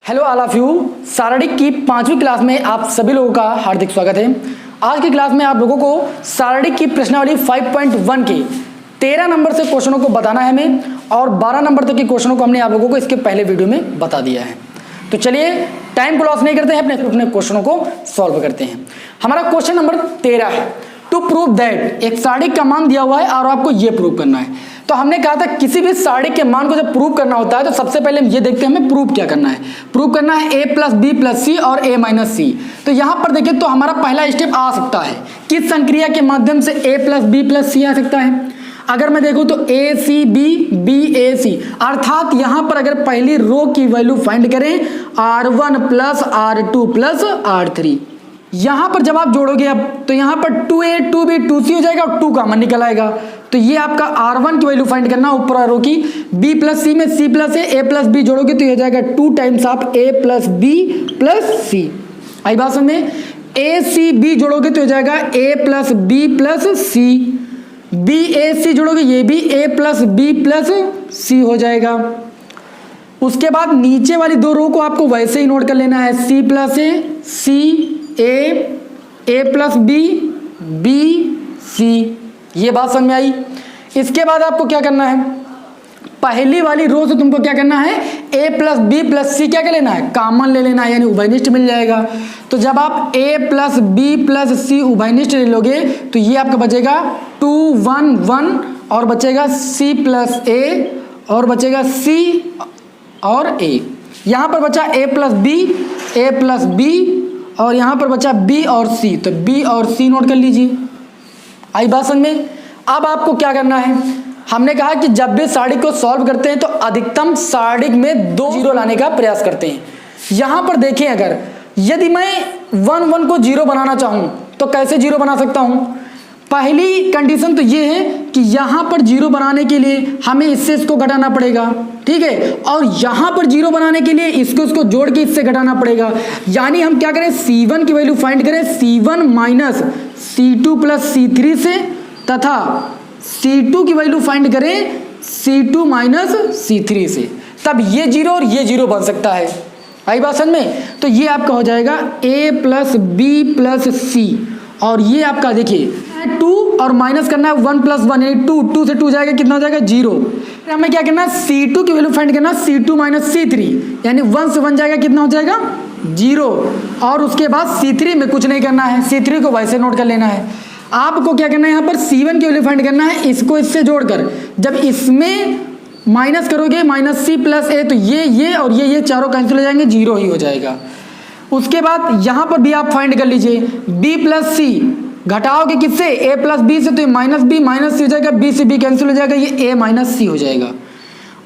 Hello all of you. सारडिक की 5वीं क्लास में आप सभी लोगों का हार्दिक स्वागत है। आज की क्लास में आप लोगों को सारडिक की प्रश्नावली 5.1 के 13 नंबर से क्वेश्चनों को बताना है हमें, और 12 नंबर तक के क्वेश्चनों को हमने आप लोगों को इसके पहले वीडियो में बता दिया है। तो चलिए टाइम को लॉस नहीं करते हैं, अपने क्वेश्चनों को सॉल्व करते हैं। हमारा क्वेश्चन नंबर 13 है, टू प्रूव दैट एक सारडिक का मान दिया हुआ है और आपको ये प्रूव करना है। तो हमने कहा था किसी भी सारडिक के मान को जब प्रूव करना होता है तो सबसे पहले हम ये देखते हैं हमें प्रूव क्या करना है। प्रूव करना है a plus B plus C और a माइनस सी। तो यहाँ पर देखिए तो हमारा पहला स्टेप आ सकता है, किस संक्रिया के माध्यम से a प्लस बी प्लस सी आ सकता है। अगर मैं देखूँ तो a सी बी बी ए सी, अर्थात यहाँ पर अगर पहली रो की वैल्यू फाइंड करें r1 plus r2 plus r3, यहाँ पर जब आप जोड़ोगे अब तो यहाँ पर 2a 2b 2c हो जाएगा और 2 कॉमन निकल आएगा। तो ये आपका r1 की वैल्यू फाइंड करना, ऊपर रो की b प्लस सी में c plus a plus b जोड़ोगे तो ये हो जाएगा 2 टाइम्स आप a plus b plus c। आई बात समझ में, a c b जोड़ोगे तो हो जाएगा a plus b plus c, b a c जोड़ोगे ये भी a plus b plus c हो जाएगा। उसके बाद नीचे वाली दो रो को आपको वैसे ही नोट कर लेना है, c plus a c a plus B B C. ये बात समझ में आई। इसके बाद आपको क्या करना है, पहली वाली रो से तुमको क्या करना है a प्लस बी प्लस सी क्या कर लेना है, कॉमन ले लेना है, यानी उभयनिष्ठ मिल जाएगा। तो जब आप a प्लस बी प्लस सी उभयनिष्ठ ले लोगे तो ये आपका बचेगा 2 1 1 और बचेगा c प्लस a और बचेगा c और a। यहाँ पर बचा a प्लस बी और यहाँ पर बचा b और c, तो b और c नोट कर लीजिए। आई बात समझ में। अब आपको क्या करना है, हमने कहा कि जब भी सारडिक को सॉल्व करते हैं तो अधिकतम सारडिक में 2 जीरो लाने का प्रयास करते हैं। यहाँ पर देखें, अगर यदि मैं 1 1 को जीरो बनाना चाहूँ तो कैसे जीरो बना सकता हूँ। पहली कंडीशन तो ये है कि यहाँ पर जीरो बनाने के लिए हमें इससे इसको घटाना पड़ेगा, ठीक है, और यहाँ पर जीरो बनाने के लिए इसको जोड़ के इससे घटाना पड़ेगा। यानी हम क्या करें, c1 की वैल्यू फाइंड करें c1 minus c2 plus c3 से, तथा c2 की वैल्यू फाइंड करें c2 माइनस c3 से, तब ये जीरो और ये जीरो बन सकता है। आई बात समझ में। तो ये आपका हो जाएगा a plus B plus C, और ये आपका देखिए 2 और माइनस करना है 1 प्लस 1 यानी 2 से 2 जाएगा, कितना हो जाएगा 0। फिर हमें क्या करना है, c2 की वैल्यू फाइंड करना, c2 माइनस c3 यानी 1 से 1 जाएगा, कितना हो जाएगा 0। और उसके बाद c3 में कुछ नहीं करना है, c3 को वैसे नोट कर लेना है। आपको क्या करना है, यहाँ पर c1 की वैल्यू फाइंड करना है, इसको इससे जोड़कर जब इसमें माइनस करोगे माइनस c प्लस a तो ये और ये चारों कैंसिल हो जाएंगे, 0 ही हो जाएगा। उसके बाद यहाँ पर भी आप फाइंड कर लीजिए, b प्लस सी घटाओगे किससे, a प्लस बी से, तो ये माइनस बी माइनस सी हो जाएगा, b से b कैंसिल हो जाएगा, ये a माइनस सी हो जाएगा।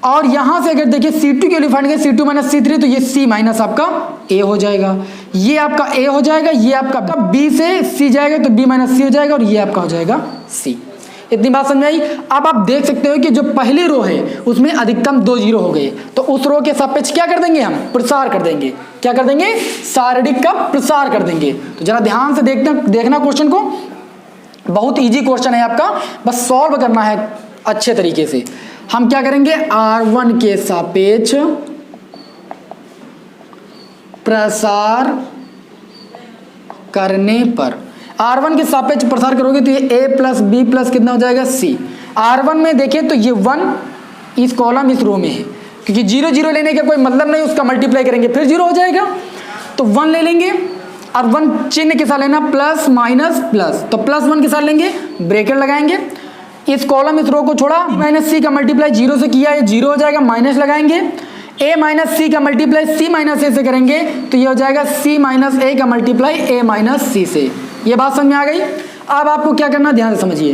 और यहाँ से अगर देखिए c2 की वैल्यू फाइंड करें c2 माइनस c3 तो ये c माइनस आपका a हो जाएगा, ये आपका a हो जाएगा, ये आपका b से c जाएगा तो b माइनस c हो जाएगा, और ये आपका हो जाएगा c। इतनी बात समझ आई। अब आप देख सकते हो कि जो पहली रो है उसमें अधिकतम 2 जीरो हो गए, तो उस रो के सापेक्ष क्या कर देंगे, हम प्रसार कर देंगे। क्या कर देंगे, सारडिक का प्रसार कर देंगे। तो जरा ध्यान से देखना क्वेश्चन को, बहुत इजी क्वेश्चन है आपका, बस सॉल्व करना है अच्छे तरीके से। हम क्या करेंगे, r1 के सापेक्ष प्रसार करने पर, r1 के सापेक्ष प्रसार करोगे तो ये a प्लस बी प्लस कितना हो जाएगा c। r1 में देखें तो ये 1 इस कॉलम इस रो में है, क्योंकि 0 0 लेने का कोई मतलब नहीं, उसका मल्टीप्लाई करेंगे फिर 0 हो जाएगा। तो 1 ले लेंगे और 1 चिन्ह के साथ लेना, प्लस माइनस प्लस, तो प्लस 1 के साथ लेंगे, ब्रैकेट लगाएंगे, इस कॉलम इस रो को छोड़ा, माइनस सी का मल्टीप्लाई 0 से किया, ये 0 हो जाएगा, माइनस लगाएंगे, a माइनस सी का मल्टीप्लाई c माइनस a से करेंगे तो ये हो जाएगा c माइनस a का मल्टीप्लाई a माइनस सी से। ये बात समझ में आ गई। अब आपको क्या करना, ध्यान से समझिए,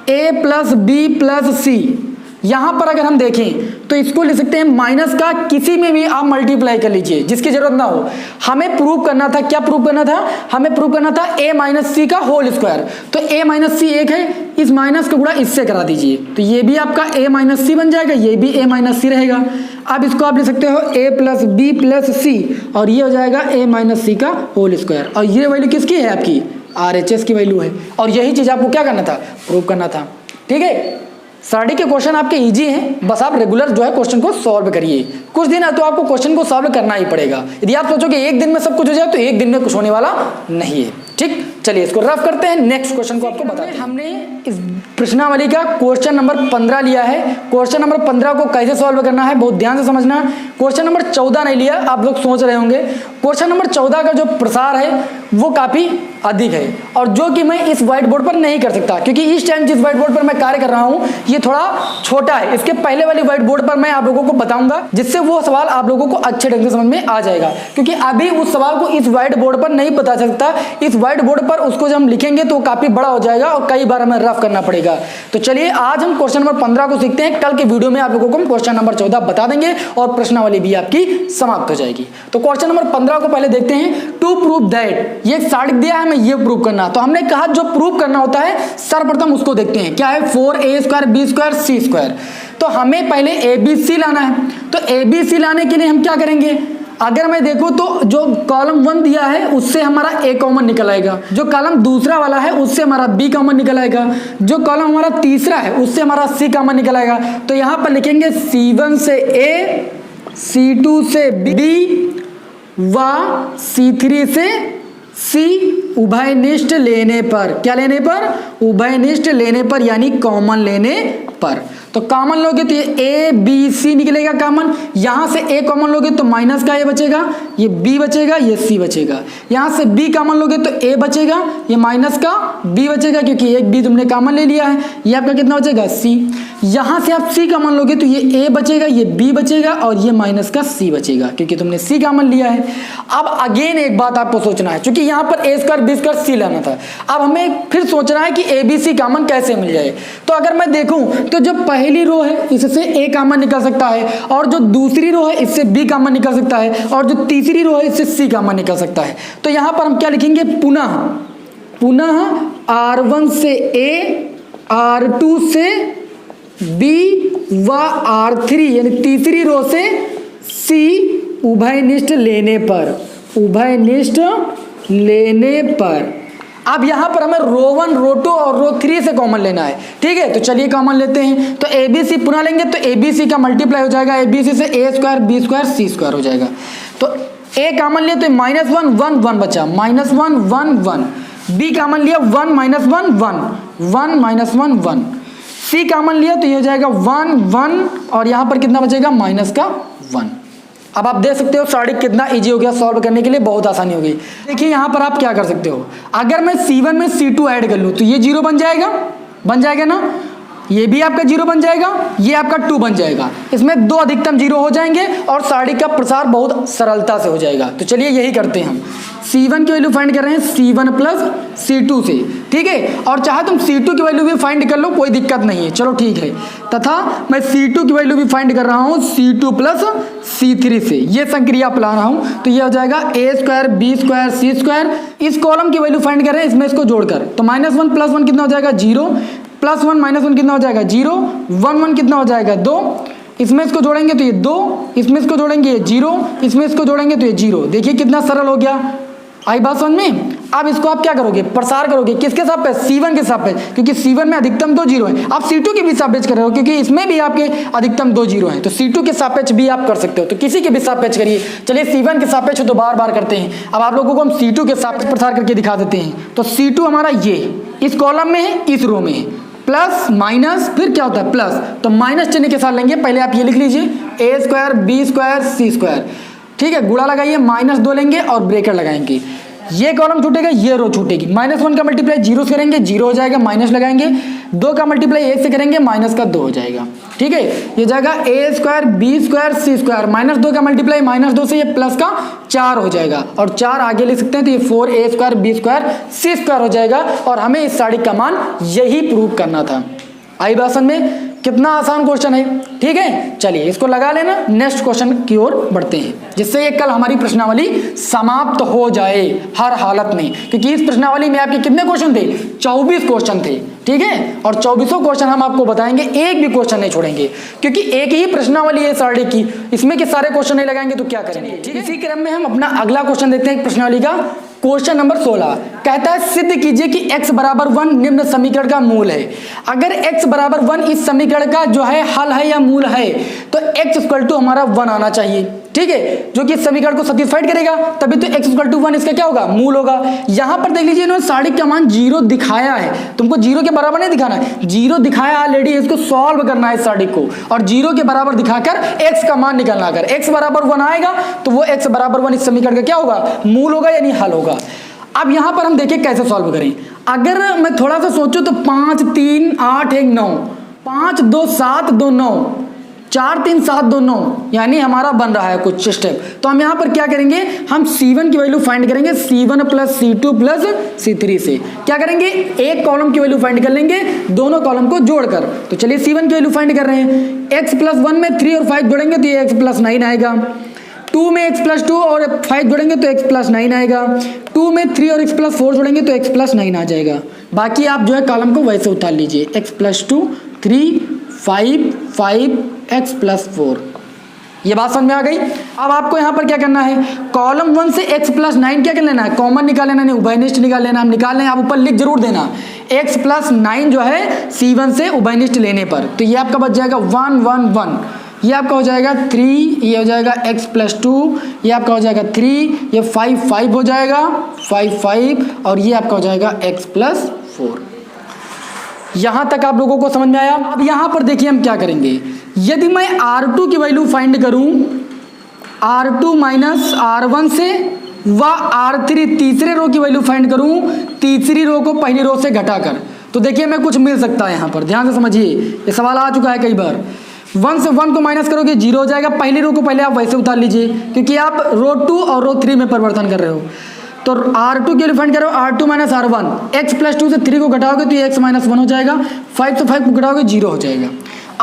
a प्लस बी प्लस सी, यहाँ पर अगर हम देखें तो इसको लिख सकते हैं माइनस का किसी में भी आप मल्टीप्लाई कर लीजिए, जिसकी जरूरत ना हो। हमें प्रूव करना था, क्या प्रूव करना था, हमें प्रूव करना था a माइनस सी का होल स्क्वायर। तो a माइनस सी 1 है, इस माइनस का गुणा इससे करा दीजिए, तो ये भी आपका a माइनस सी बन जाएगा, ये भी a माइनस सी रहेगा। अब इसको आप लिख सकते हो a plus B plus C, और ये हो जाएगा a माइनस सी का होल स्क्वायर, और ये वैल्यू किसकी है, आपकी RHS की वैल्यू है। और यही चीज आपको क्या करना था, प्रूव करना था, ठीक है। सारणी के क्वेश्चन आपके इजी हैं, बस आप रेगुलर जो है क्वेश्चन को सॉल्व करिए। कुछ दिन है तो आपको क्वेश्चन को सॉल्व करना ही पड़ेगा। यदि आप सोचो कि एक दिन में सब कुछ हो जाए तो एक दिन में कुछ होने वाला नहीं है। ठीक, चलिए इसको रफ करते हैं। नेक्स्ट क्वेश्चन को आपको बताते हैं। हमने इस प्रश्नावली का क्वेश्चन नंबर 15 लिया है। क्वेश्चन नंबर 15 को कैसे सॉल्व करना है बहुत ध्यान से समझना। क्वेश्चन नंबर 14 नहीं लिया, आप लोग सोच रहे होंगे। क्वेश्चन नंबर 14 का जो प्रसार है वो काफी अधिक है और जो कि मैं इस व्हाइट बोर्ड पर नहीं कर सकता, क्योंकि इस टाइम जिस व्हाइट बोर्ड पर मैं कार्य कर रहा हूं ये थोड़ा छोटा है। इसके पहले वाली व्हाइट बोर्ड पर मैं आप लोगों को बताऊंगा, जिससे वो सवाल आप लोगों को अच्छे ढंग से समझ में आ जाएगा। क्योंकि अभी उस सवाल को इस व्हाइट बोर्ड पर नहीं बता सकता, इस व्हाइट बोर्ड पर उसको जब हम लिखेंगे तो काफी बड़ा हो जाएगा और कई बार हमें रफ करना पड़ेगा। तो चलिए आज हम क्वेश्चन नंबर 15 को सीखते हैं। कल के वीडियो में आप लोगों को हम क्वेश्चन नंबर 14 बता देंगे और प्रश्नावली भी आपकी समाप्त हो जाएगी। तो क्वेश्चन नंबर 15 को पहले देखते हैं। टू प्रूव दैट, ये सारणी दिया है, हमें ये प्रूव करना। तो हमने कहा जो प्रूव करना होता है सर्वप्रथम उसको देखते हैं। क्या है? 4a² b² c²। तो हमें पहले ABC लाना है। तो ABC लाने के लिए हम क्या करेंगे? अगर मैं देखूं तो जो कॉलम 1 दिया है उससे हमारा A कॉमन निकल आएगा, जो कॉलम दूसरा वाला है उससे हमारा B कॉमन निकल आएगा, जो कॉलम हमारा तीसरा है उससे हमारा C कॉमन निकल आएगा। तो यहां पर लिखेंगे C1 से A, C2 से B व C3 से C उभयनिष्ठ लेने पर। क्या लेने पर? उभयनिष्ठ लेने पर, यानी कॉमन लेने पर। तो कॉमन लोगे तो ये A B C निकलेगा कॉमन। यहां से A कॉमन लोगे तो माइनस का A बचेगा, ये B बचेगा, ये C बचेगा। यहां से B कॉमन लोगे तो A बचेगा, ये माइनस का B बचेगा, क्योंकि एक B तुमने कॉमन ले लिया है। ये आपका कितना बचेगा? C। यहां से आप C कॉमन लोगे तो ये A बचेगा, ये B बचेगा और ये माइनस का C बचेगा, क्योंकि तुमने C कॉमन लिया है। अब अगेन एक बात आपको सोचना है, क्योंकि यहां पर A² B² C लाना था। अब हमें फिर सोचना है कि ABC कॉमन कैसे मिल जाए। तो अगर मैं देखूं तो जो पहली रो है इससे A कॉमन निकल सकता है, और जो दूसरी रो है इससे B कॉमन निकल सकता है, और जो तीसरी रो है इससे C कॉमन निकल सकता है। तो यहां पर हम क्या लिखेंगे? पुनः R1 से A, R2 से B व R3 यानी तीसरी रो से C उभयनिष्ठ लेने पर, उभयनिष्ठ लेने पर। अब यहां पर हमें रो 1, रो 2 और रो 3 से कॉमन लेना है। ठीक है, तो चलिए कॉमन लेते हैं। तो ABC पुनः लेंगे तो ABC का मल्टीप्लाई हो जाएगा, ABC से A² B² C² हो जाएगा। तो A कॉमन लिया तो -1 1 1 बचा, -1 1 1। B कॉमन लिया 1 -1 1 1 -1 1। C कॉमन लिया तो ये हो जाएगा 1 1 और यहां पर कितना बचेगा? -1। अब आप देख सकते हो सारणी कितना इजी हो गया सॉल्व करने के लिए, बहुत आसानी हो गई। देखिए यहां पर आप क्या कर सकते हो, अगर मैं C1 में C2 ऐड कर लूं तो ये 0 बन जाएगा ना, ये भी आपका 0 बन जाएगा, ये आपका 2 बन जाएगा। इसमें 2 अधिकतम 0 हो जाएंगे और सारणी का प्रसार बहुत सरलता से हो जाएगा। तो चलिए यही करते हैं हम। C1 की वैल्यू फाइंड कर रहे हैं C1 प्लस C2 से। ठीक है, और चाहे तुम C2 की वैल्यू भी फाइंड कर लो, कोई दिक्कत नहीं है, चलो ठीक है। तथा मैं C2 की वैल्यू भी फाइंड कर रहा हूं C2 प्लस C3 से। ये संक्रिया ला रहा हूं तो ये हो जाएगा A² B² C²। इस कॉलम की वैल्यू फाइंड कर रहे हैं, इसमें इसको जोड़कर। तो -1 + 1 कितना हो जाएगा? 0, +1 - 1 कितना हो जाएगा? 0, 1 1 कितना हो जाएगा? 2। इसमें इसको जोड़ेंगे तो ये 2, इसमें इसको जोड़ेंगे ये 0, इसमें इसको जोड़ेंगे तो ये 0। देखिए कितना सरल हो गया। आई बात समझ में? अब इसको आप क्या करोगे? प्रसार करोगे किसके सापेक्ष? C1 के सापेक्ष, क्योंकि C1 में अधिकतम 2 0 है। आप C2 के भी सापेक्ष कर रहे हो, क्योंकि इसमें भी आपके अधिकतम 2 0 है। तो C2 के सापेक्ष भी आप कर सकते हो, तो किसी के भी सापेक्ष करिए। चलिए C1 के सापेक्ष तो बार बार करते हैं, अब आप लोगों को हम C2 के सापेक्ष प्रसार करके दिखा देते हैं। तो C2 हमारा ये इस कॉलम में है, इस रो में है, प्लस माइनस फिर क्या होता है? प्लस। तो माइनस चिन्ह के साथ लेंगे, पहले आप ये लिख लीजिए A² B² C²। ठीक है, गुणा लगाइए, -2 लेंगे और ब्रेकेट लगाएंगे। ये कॉलम छूटेगा, ये रो छूटेगी। -1 का मल्टीप्लाई 0 से करेंगे, 0 हो जाएगा, माइनस लगाएंगे। 2 का मल्टीप्लाई 1 से करेंगे, -2 हो जाएगा। ठीक है, ये जाएगा A² B² C²। -2 का मल्टीप्लाई -2 से ये प्लस का 4 हो जाएगा, और 4 आगे लिख सकते हैं तो ये 4A² B² C² हो जाएगा। और हमें इस सारणी का मान यही प्रूव करना था। आई बात समझ में? कितना आसान क्वेश्चन है। ठीक है, चलिए इसको लगा लेना, नेक्स्ट क्वेश्चन की ओर बढ़ते हैं, जिससे ये कल हमारी प्रश्नावली समाप्त हो जाए हर हालत में। क्योंकि इस प्रश्नावली में आपके कितने क्वेश्चन थे? 24 क्वेश्चन थे। ठीक है। और 24 क्वेश्चन हम आपको बताएंगे, एक भी क्वेश्चन नहीं छोड़ेंगे, क्योंकि एक ही प्रश्नावली है सारणी की, इसमें के सारे क्वेश्चन नहीं लगाएंगे तो क्या करेंगे, ठीक है। इसी क्रम में हम अपना अगला क्वेश्चन देखते हैं प्रश्नावली का। क्वेश्चन नंबर 16 कहता है सिद्ध कीजिए कि x बराबर 1 निम्न समीकरण का मूल है। अगर x बराबर 1 इस समीकरण का जो है हल है या मूल है, तो x इक्वल टू हमारा 1 आना चाहिए, ठीक है, जो कि इस समीकरण को सैटिस्फाइड करेगा, तभी तो x इक्वल टू 1 इसका क्या होगा, मूल होगा। यहां पर देख लीजिए इन्होंने सारणी का मान 0 दिखाया है, तुमको 0 के बराबर नहीं दिखाना है, 0 दिखाया ऑलरेडी, इसको सॉल्व करना है सारणी को, और 0 के बराबर दिखाकर x का मान निकालना। अगर x बराबर 1 आएगा तो वो x बराबर 1 इस समीकरण का क्या होगा, मूल होगा, यानी हल होगा। अब यहां पर हम देखें कैसे सॉल्व करें। अगर मैं थोड़ा सा सोचूं तो 5 3 8 1 9, 5 2 7 2 9, 4 3 7 2 9, यानी हमारा बन रहा है कुछ स्टेप। तो हम यहां पर क्या करेंगे, हम C1 की वैल्यू फाइंड करेंगे, C1 plus C2 plus C3 से क्या करेंगे, एक कॉलम की वैल्यू फाइंड कर लेंगे दोनों कॉलम को जोड़कर। तो चलिए C1 की वैल्यू फाइंड कर रहे हैं, x प्लस 1 में 3 और 5 जोड़ेंगे तो ये x प्लस 9 आएगा, 2 में x प्लस 2 और 5 जोड़ेंगे तो x प्लस 9 आएगा, 2 में 3 और x प्लस 4 जोड़ेंगे तो x प्लस 9 आ जाएगा। बाकी आप जो है कॉलम को वैसे उतार लीजिए, x प्लस 2 3 5 5 x प्लस 4। ये बात समझ में आ गई। अब आपको यहाँ पर क्या करना है, कॉलम 1 से x प्लस 9 क्या कर लेना है, कॉमन निकाल लेना, नहीं उभयनिष्ठ निकाल लेना। हम निकाल लें, आप ऊपर लिख जरूर देना, x प्लस 9 जो है C1 से उभयनिष्ठ लेने पर, तो ये आपका बच जाएगा 1 1 1, ये आपका हो जाएगा 3, ये हो जाएगा x प्लस 2, ये आपका हो जाएगा 3, ये 5 5 हो जाएगा 5 5, और ये आपका हो जाएगा x प्लस 4। यहां तक आप लोगों को समझ में आया। अब यहां पर देखिए हम क्या करेंगे, यदि मैं R2 की वैल्यू फाइंड करूं, R2 माइनस R1 से, व R3 तीसरे रो की वैल्यू फाइंड करूं तीसरी रो को पहली रो से घटाकर, तो देखिए मैं कुछ मिल सकता है। यहां पर ध्यान से समझिए, ये सवाल आ चुका है कई बार। 1 से 1 को माइनस करोगे 0 हो जाएगा, पहली रो को पहले आप वैसे उतार लीजिए, क्योंकि आप रो 2 और रो 3 में परिवर्तन कर रहे हो। तो R2 की वैल्यू फाइंड करो, R2 minus R1, x plus 2 से 3 को घटाओगे तो ये x माइनस 1 हो जाएगा, 5 से 5 को घटाओगे 0 हो जाएगा।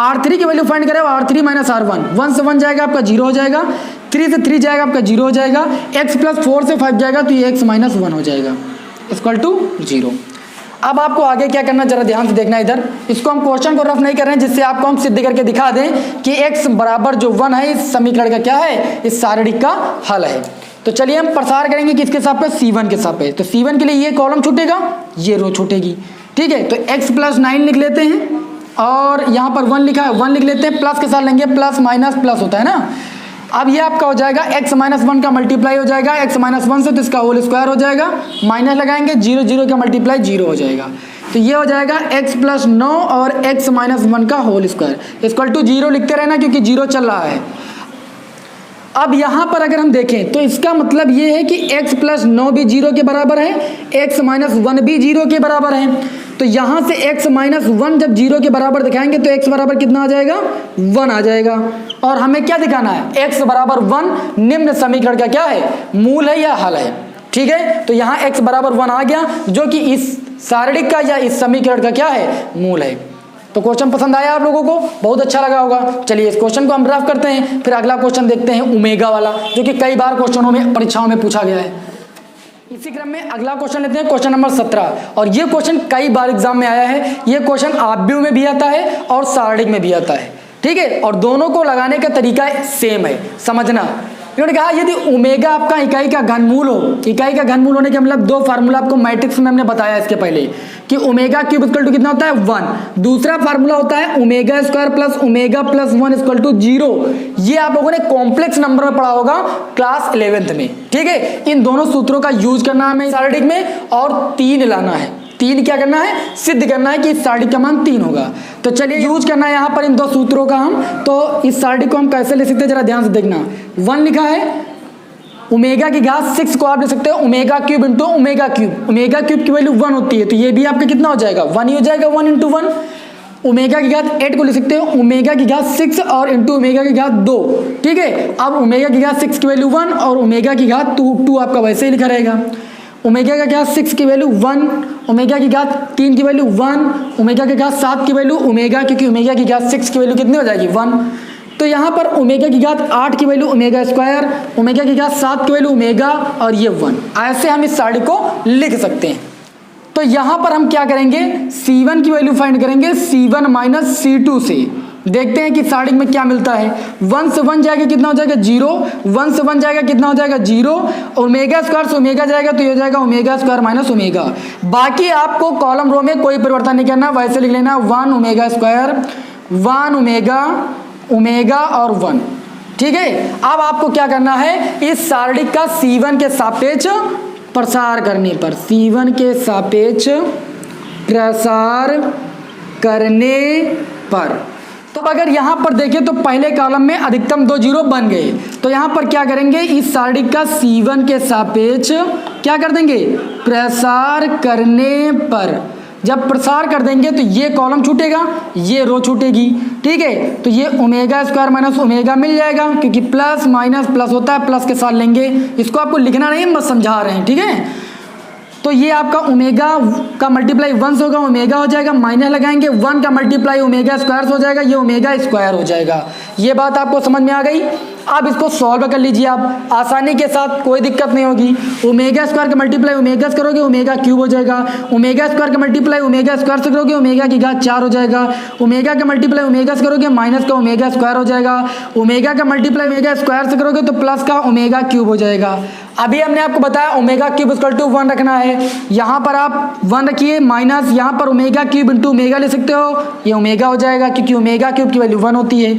R3 की वैल्यू फाइंड करें, R3 माइनस R1, 1 से 1 जाएगा आपका 0 हो जाएगा, 3 से 3 जाएगा आपका 0 हो जाएगा, x प्लस 4 से 5 जाएगा तो ये x माइनस 1 हो जाएगा, इक्वल टू 0। अब आपको आगे क्या करना, जरा ध्यान से देखना इधर, इसको हम क्वेश्चन को रफ नहीं कर रहे हैं, जिससे आपको हम सिद्ध करके दिखा दें कि x बराबर जो 1 है इस समीकरण का क्या है, इस सारणी का हल है। तो चलिए हम प्रसार करेंगे किसके सापेक्ष, C1 के सापेक्ष। तो C1 के लिए ये कॉलम छूटेगा, ये रो छूटेगी, ठीक है। तो x प्लस 9 लिख लेते हैं, और यहाँ पर 1 लिखा है 1 लिख लेते हैं, प्लस के साथ लेंगे, प्लस माइनस प्लस होता है ना। अब ये आपका हो जाएगा x माइनस 1 का मल्टीप्लाई हो जाएगा x माइनस 1 से, तो इसका होल स्क्वायर हो जाएगा, माइनस लगाएंगे 0 0 का मल्टीप्लाई 0 हो जाएगा, तो ये हो जाएगा x प्लस 9 और x माइनस 1 का होल स्क्वायर इक्वल टू 0 लिखते रहना, क्योंकि 0 चल रहा है। अब यहाँ पर अगर हम देखें तो इसका मतलब ये है कि x प्लस 9 भी 0 के बराबर है, x माइनस 1 भी 0 के बराबर है। तो यहाँ से x माइनस 1 जब 0 के बराबर दिखाएंगे तो x बराबर कितना आ जाएगा, 1 आ जाएगा। और हमें क्या दिखाना है, x बराबर 1 निम्न समीकरण का क्या है, मूल है या हल है, ठीक है। तो यहाँ x बराबर 1 आ गया, जो कि इस सारणी का या इस समीकरण का क्या है, मूल है। तो क्वेश्चन पसंद आया आप लोगों को, बहुत अच्छा लगा होगा। चलिए इस क्वेश्चन को हम रफ करते हैं, फिर अगला क्वेश्चन देखते हैं ओमेगा वाला, जो कि कई बार क्वेश्चनों में परीक्षाओं में पूछा गया है। इसी क्रम में अगला क्वेश्चन लेते हैं, क्वेश्चन नंबर 17। और ये क्वेश्चन कई बार एग्जाम में आया है, ये क्वेश्चन आव्यूह में भी आता है और सारणिक में भी आता है, ठीक है। और दोनों को लगाने का तरीका सेम है, समझना। इन्होंने कहा यदि ओमेगा आपका इकाई का घनमूल हो, इकाई का घनमूल होने के मतलब दो फार्मूला आपको मैट्रिक्स में हमने बताया इसके पहले कि ओमेगा क्यूब इक्वल टू कितना होता है, 1। दूसरा फार्मूला होता है omega square plus omega plus 1 equal to 0। ये आप लोगों ने कॉम्प्लेक्स नंबर में पढ़ा होगा क्लास 11th में, ठीक है। इन दोनों सूत्रों का यूज करना है हमें सारणिक में, और 3 लाना है। 3 क्या करना है, सिद्ध करना है कि इस सारणी का मान 3 होगा। तो चलिए यूज करना है यहाँ पर इन दो सूत्रों का हम। तो इस सारणी को हम कैसे ले सकते हैं, जरा ध्यान से देखना। 1 लिखा है, ओमेगा की घात 6 को आप ले सकते हो omega cube into omega cube. Omega cube की वैल्यू 1 होती है, तो ये भी आपका कितना हो जाएगा, 1 ही हो जाएगा, 1 इंटू 1। ओमेगा की घात 8 को ले सकते हो ओमेगा की घात 6 और इंटू ओमेगा की घात 2, ठीक है। अब ओमेगा की घात 6 की वैल्यू 1 और ओमेगा की घात 2 आपका वैसे ही लिखा रहेगा। ओमेगा का घात 6 की वैल्यू 1, ओमेगा की घात 3 की वैल्यू 1, ओमेगा की घात 7 की वैल्यू ओमेगा, क्योंकि ओमेगा की घात 6 की वैल्यू कितनी हो जाएगी, 1। तो यहाँ पर ओमेगा की घात 8 की वैल्यू ओमेगा स्क्वायर, ओमेगा की घात 7 की वैल्यू ओमेगा, और ये 1। ऐसे हम इस सारणी को लिख सकते हैं, तो यहां पर हम क्या करेंगे, C1 की वैल्यू फाइंड करेंगे C1 माइनस C2 से। देखते हैं कि सारणिक में क्या मिलता है। 1 से 1 जाएगा कितना हो जाएगा 0, 1 से 1 जाएगा कितना हो जाएगा 0, ओमेगा स्क्वायर से ओमेगा जाएगा तो ये हो जाएगा ओमेगा स्क्वायर माइनस ओमेगा। बाकी आपको कॉलम रो में कोई परिवर्तन नहीं करना, वैसे लिख लेना 1 ओमेगा स्क्वायर, 1 ओमेगा, ओमेगा और 1। ठीक है, अब आपको क्या करना है, इस सारणिक का C1 के सापेक्ष प्रसार करने पर, C1 के सापेक्ष प्रसार करने पर, तो अगर यहां पर देखें तो पहले कॉलम में अधिकतम 2 जीरो बन गए, तो यहां पर क्या करेंगे, इस सारणिक का C1 के सापेक्ष क्या कर देंगे, प्रसार करने पर। जब प्रसार कर देंगे तो ये कॉलम छूटेगा, ये रो छूटेगी। ठीक है, तो ये ओमेगा स्क्वायर माइनस ओमेगा मिल जाएगा, क्योंकि प्लस माइनस प्लस होता है, प्लस के साथ लेंगे। इसको आपको लिखना नहीं, बस समझा रहे हैं। ठीक है, तो ये आपका ओमेगा का मल्टीप्लाई 1 से होगा, ओमेगा हो जाएगा, माइनस लगाएंगे, 1 का मल्टीप्लाई ओमेगा स्क्वायर से हो जाएगा, ये ओमेगा स्क्वायर हो जाएगा। ये बात आपको समझ में आ गई। अब इसको सॉल्व कर लीजिए आप आसानी के साथ, कोई दिक्कत नहीं होगी। ओमेगा स्क्वायर का मल्टीप्लाई ओमेगा से करोगे ओमेगा क्यूब हो जाएगा, ओमेगा स्क्वायर का मल्टीप्लाई ओमेगा स्क्वायर से करोगे ओमेगा की घात 4 हो जाएगा, ओमेगा का मल्टीप्लाई ओमेगा से करोगे माइनस का ओमेगा स्क्वायर हो जाएगा, ओमेगा का मल्टीप्लाई ओमेगा स्क्वायर से करोगे तो प्लस का ओमेगा क्यूब हो जाएगा। अभी हमने आपको बताया ओमेगा क्यूब इक्वल टू 1 रखना है, यहाँ पर आप 1 रखिए, माइनस यहाँ पर ओमेगा क्यूब इंटू ओमेगा ले सकते हो, ये ओमेगा हो जाएगा क्योंकि ओमेगा क्यूब की वैल्यू 1 होती है,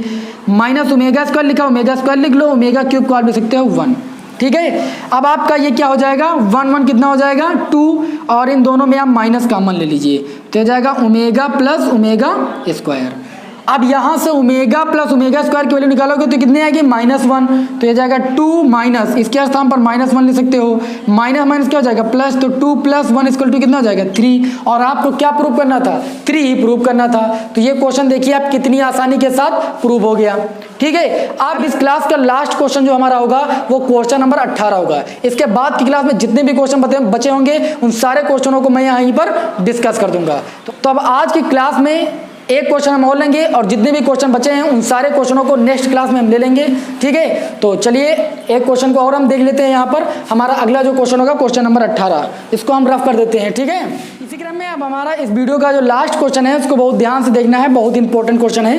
माइनस ओमेगा स्क्वायर लिखा, ओमेगा स्क्वायर लिख लो, ओमेगा क्यूब को आप लिख सकते हो 1। ठीक है, अब आपका ये क्या हो जाएगा, 1 1 कितना हो जाएगा 2, और इन दोनों में आप माइनस कॉमन ले लीजिए तो हो जाएगा ओमेगा प्लस ओमेगा स्क्वायर। अब यहाँ से ओमेगा प्लस ओमेगा स्क्वायर की वैल्यू निकालोगे तो कितनी आएगी -1, तो ये जाएगा 2 माइनस, इसके स्थान पर -1 ले सकते हो, माइनस माइनस क्या हो जाएगा प्लस, तो 2 + 1 = कितना हो जाएगा 3। और आपको क्या प्रूव करना था, 3 ही प्रूव करना था। तो ये क्वेश्चन देखिए आप कितनी आसानी के साथ प्रूव हो गया। ठीक है, अब इस क्लास का लास्ट क्वेश्चन जो हमारा होगा वो क्वेश्चन नंबर 18 होगा। इसके बाद की क्लास में जितने भी क्वेश्चन बचे होंगे उन सारे क्वेश्चनों को मैं यहीं पर डिस्कस कर दूंगा। तो अब आज की क्लास में एक क्वेश्चन हम और लेंगे और जितने भी क्वेश्चन बचे हैं उन सारे क्वेश्चनों को नेक्स्ट क्लास में हम ले लेंगे। ठीक है, तो चलिए एक क्वेश्चन को और हम देख लेते हैं। यहाँ पर हमारा अगला जो क्वेश्चन होगा क्वेश्चन नंबर 18, इसको हम रफ कर देते हैं। ठीक है, इसी क्रम में अब हमारा इस वीडियो का जो लास्ट क्वेश्चन है उसको बहुत ध्यान से देखना है, बहुत इंपॉर्टेंट क्वेश्चन है।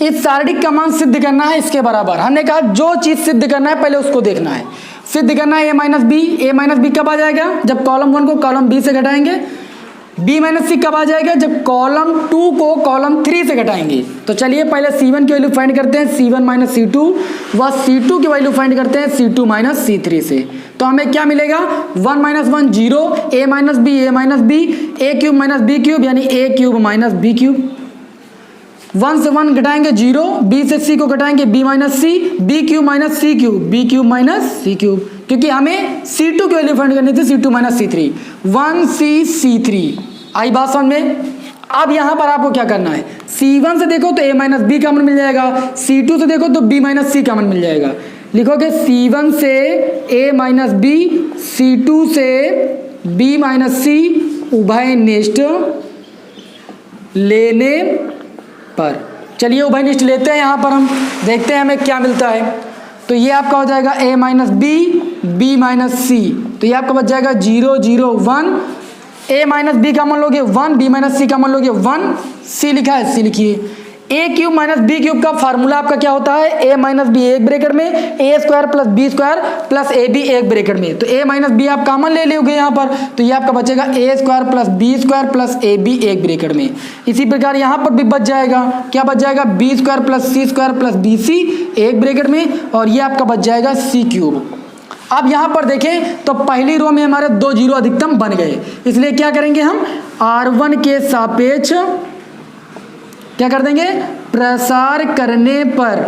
इस सारणिक का मान सिद्ध करना है इसके बराबर। हमने कहा जो चीज सिद्ध करना है पहले उसको देखना है। सिद्ध करना है a माइनस बी कब आ जाएगा, जब कॉलम 1 को कॉलम बी से घटाएंगे। b माइनस सी कब आ जाएगा, जब कॉलम 2 को कॉलम 3 से घटाएंगे। तो चलिए पहले C1 की वैल्यू फाइंड करते हैं, C1 माइनस C2, व C2 की वैल्यू फाइंड करते हैं C2 माइनस C3 से। तो हमें क्या मिलेगा, 1 minus 1 0, a minus B, a cube minus B cube यानी a cube minus B cube. 1 से 1 घटाएंगे 0, b से c को घटाएंगे b माइनस सी, बी क्यूब माइनस सी क्यूब, बी क्यूब माइनस सी क्यूब, क्योंकि हमें C2 की वैल्यू फाइंड करनी थी, C2 माइनस C3, 1c3। आई बात समझ में। अब यहां पर आपको क्या करना है, C1 से देखो तो a माइनस बी कॉमन मिल जाएगा, C2 से देखो तो b माइनस सी कॉमन मिल जाएगा। लिखोगे C1 से a माइनस बी, C2 से b माइनस सी उभयनिष्ठ लेने पर। चलिए उभयनिष्ठ लेते हैं, यहाँ पर हम देखते हैं हमें क्या मिलता है। तो ये आपका हो जाएगा a minus B, b minus C, तो ये आपका बच जाएगा 0 0 1, a माइनस बी का मान लोगे 1, b माइनस सी का मान लोगे 1, c लिखा है c लिखिए। a cube minus B cube का फार्मूला आपका क्या होता है, a माइनस बी एक ब्रैकेट में, a square plus B square plus A B एक ब्रैकेट में। तो a माइनस बी आप कॉमन ले लोगे यहाँ पर, तो ये आपका बचेगा a square plus B square plus A B एक ब्रैकेट में। इसी प्रकार यहाँ पर भी बच जाएगा, क्या बच जाएगा, बी स्क्वायर प्लस सी स्क्वायर प्लस बी सी एक ब्रैकेट में, और ये आपका बच जाएगा सी क्यूब। अब यहाँ पर देखें तो पहली रो में हमारे 2 जीरो अधिकतम बन गए, इसलिए क्या करेंगे हम R1 के सापेक्ष क्या कर देंगे, प्रसार करने पर।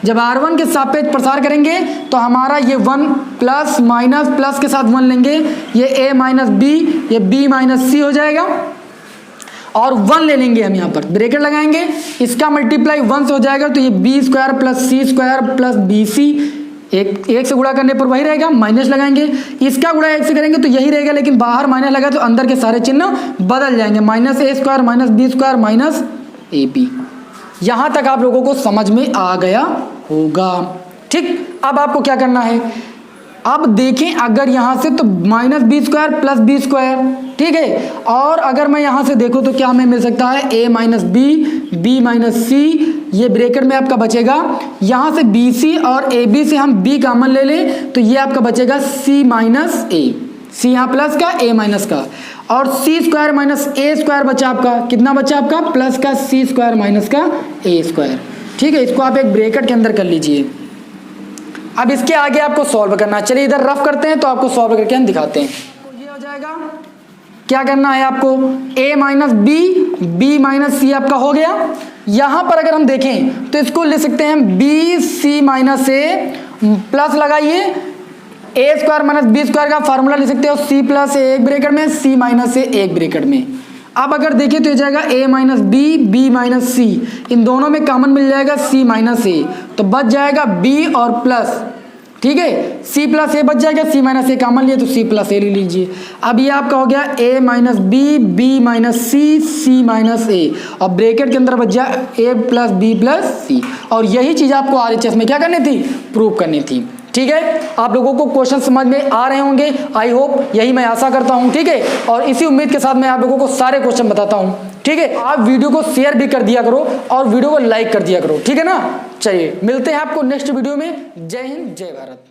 जब R1 के सापेक्ष प्रसार करेंगे तो हमारा ये 1 प्लस माइनस प्लस के साथ 1 लेंगे, ये a माइनस बी, ये b माइनस सी हो जाएगा, और 1 ले लेंगे हम यहाँ पर ब्रैकेट लगाएंगे, इसका मल्टीप्लाई 1 से हो जाएगा, तो ये बी स्क्वायर प्लस सी स्क्वायर प्लस बी सी, एक से गुणा करने पर वही रहेगा, माइनस लगाएंगे, इसका गुणा 1 से करेंगे तो यही रहेगा, लेकिन बाहर माइनस लगा तो अंदर के सारे चिन्ह बदल जाएंगे, minus a square minus B square minus A B. यहाँ तक आप लोगों को समझ में आ गया होगा। ठीक, अब आपको क्या करना है, अब देखें अगर यहाँ से तो minus B square plus B square, ठीक है। और अगर मैं यहाँ से देखूँ तो क्या हमें मिल सकता है, a माइनस बी माइनस सी, ये ब्रैकेट में आपका बचेगा। यहाँ से बी सी और ए बी से हम b कॉमन ले लें तो ये आपका बचेगा c माइनस ए, सी यहाँ प्लस का a माइनस का, और सी स्क्वायर माइनस ए स्क्वायर बचा आपका, कितना बचा आपका, प्लस का सी स्क्वायर माइनस का ए स्क्वायर, ठीक है। इसको आप एक ब्रैकेट के अंदर कर लीजिए। अब इसके आगे आपको सॉल्व करना है। चलिए इधर रफ करते हैं तो आपको सॉल्व करके हम दिखाते हैं। तो ये हो जाएगा, क्या करना है आपको, a माइनस बी माइनस सी आपका हो गया। यहां पर अगर हम देखें तो इसको लिख सकते हैं बी सी माइनस ए, प्लस लगाइए ए स्क्वायर माइनस बी स्क्वायर का फार्मूला लिख सकते हो, सी प्लस ए एक ब्रैकेट में, सी माइनस ए एक ब्रैकेट में। अब अगर देखें तो हो जाएगा a माइनस बी माइनस सी, इन दोनों में कॉमन मिल जाएगा c माइनस ए, तो बच जाएगा b और प्लस, ठीक है, c प्लस ए बच जाएगा, c माइनस ए कॉमन लिए तो c प्लस ए ले लीजिए। अब ये आपका हो गया a minus B minus C minus A, और ब्रैकेट के अंदर बच जाए a plus B plus C. और यही चीज़ आपको RHS में क्या करनी थी, प्रूव करनी थी, ठीक है। आप लोगों को क्वेश्चन समझ में आ रहे होंगे, आई होप, यही मैं आशा करता हूं, ठीक है। और इसी उम्मीद के साथ मैं आप लोगों को सारे क्वेश्चन बताता हूं, ठीक है। आप वीडियो को शेयर भी कर दिया करो और वीडियो को लाइक कर दिया करो, ठीक है ना। चलिए मिलते हैं आपको नेक्स्ट वीडियो में। जय हिंद, जय भारत।